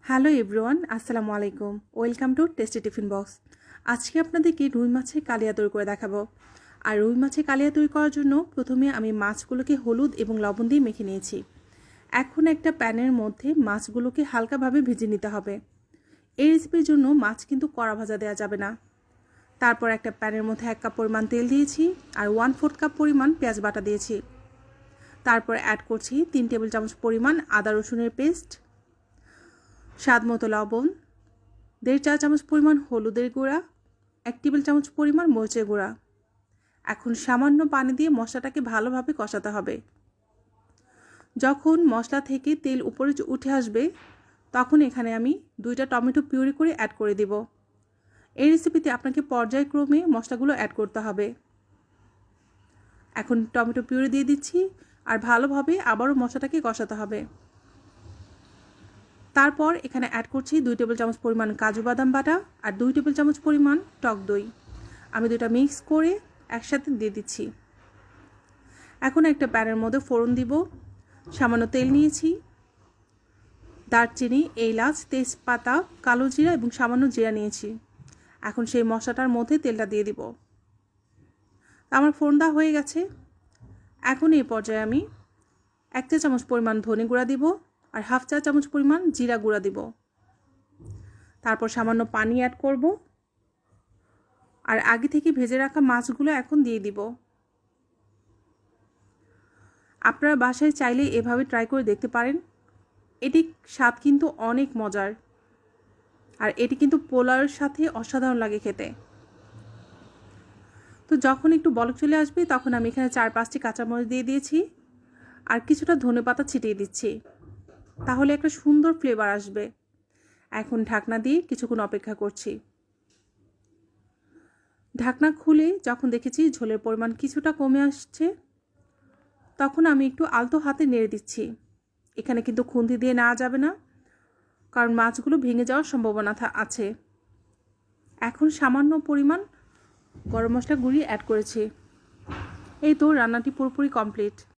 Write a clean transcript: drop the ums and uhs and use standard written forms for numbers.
Hello everyone, আসসালামু আলাইকুম। Welcome to tasty tiffin box. আজকে আপনাদেরকে রুই মাছের কালিয়া তৈরি করে দেখাবো। আর রুই মাছের কালিয়া তৈরি করার জন্য প্রথমে আমি মাছগুলোকে হলুদ এবং লবণ দিয়ে মেখে নিয়েছি। এখন একটা প্যানের মধ্যে মাছগুলোকে হালকাভাবে ভেজে নিতে হবে। এই রেসিপির জন্য মাছ কিন্তু কড়া ভাজা দেওয়া যাবে না। তারপর একটা প্যানের মধ্যে 1 কাপ পরিমাণ তেল দিয়েছি আর 1/4 কাপ পরিমাণ পেঁয়াজ বাটা দিয়েছি। তারপর অ্যাড করছি 3 টেবিল চামচ পরিমাণ আদা রসুনের পেস্ট, স্বাদ মতো লবণ, 1.5 চা চামচ পরিমাণ হলুদের গুঁড়া, 1 টেবিল চামচ পরিমাণ মরিচের গুঁড়া। এখন সামান্য পানি দিয়ে মশলাটাকে ভালোভাবে কষাতে হবে। যখন মশলা থেকে তেল উপরে উঠে আসবে তখন এখানে আমি 2টা টমেটো পিউরি করে অ্যাড করে দেব। এই রেসিপিতে আপনাকে পর্যায়ক্রমে মশলাগুলো অ্যাড করতে হবে। এখন টমেটো পিউরি দিয়ে দিচ্ছি আর ভালোভাবে আবারও মশলাটাকে কষাতে হবে। তারপর এখানে অ্যাড করছি 2 টেবিল চামচ পরিমাণ কাজু বাদাম বাটা আর 2 টেবিল চামচ পরিমাণ টক দই। আমি দুটো মিক্স করে একসাথে দিয়ে দিচ্ছি। এখন একটা প্যানের মধ্যে ফোড়ন দিব। সামান্য তেল নিয়েছি, দারচিনি, এলাচ, তেজপাতা, কালো জিরা এবং সামান্য জিরা নিয়েছি। এখন সেই মশলাটার মধ্যে তেলটা দিয়ে দিব। আমার ফোড়ন দেওয়া হয়ে গেছে। এখন এই পর্যায়ে আমি 1 চা চামচ পরিমাণ ধনে গুঁড়া দিব আর 1/2 চা চামচ পরিমাণ জিরা গুঁড়া দিব। তারপর সামান্য পানি অ্যাড করব আর আগে থেকে ভেজে রাখা মাছগুলো এখন দিয়ে দিব। আপনারা বাসায় চাইলে এভাবে ট্রাই করে দেখতে পারেন। এটি স্বাদ কিন্তু অনেক মজার আর এটি কিন্তু পোলাওয়ের সাথে অসাধারণ লাগে খেতে। তো যখন একটু বলক চলে আসবে তখন আমি এখানে 4-5টি কাঁচামরিচ দিয়ে দিয়েছি আর কিছুটা ধনেপাতা ছিটিয়ে দিচ্ছি। তাহলে একটা সুন্দর ফ্লেভার আসবে। এখন ঢাকনা দিয়ে কিছুক্ষণ অপেক্ষা করছি। ঢাকনা খুলে যখন দেখেছি ঝোলের পরিমাণ কিছুটা কমে আসছে তখন আমি একটু আলতো হাতে নেড়ে দিচ্ছি। এখানে কিন্তু খুন্তি দিয়ে নেওয়া যাবে না, কারণ মাছগুলো ভেঙে যাওয়ার সম্ভাবনা আছে। এখন সামান্য পরিমাণ গরম মশলা গুঁড়ি অ্যাড করেছি। এই তো রান্নাটি পুরোপুরি কমপ্লিট।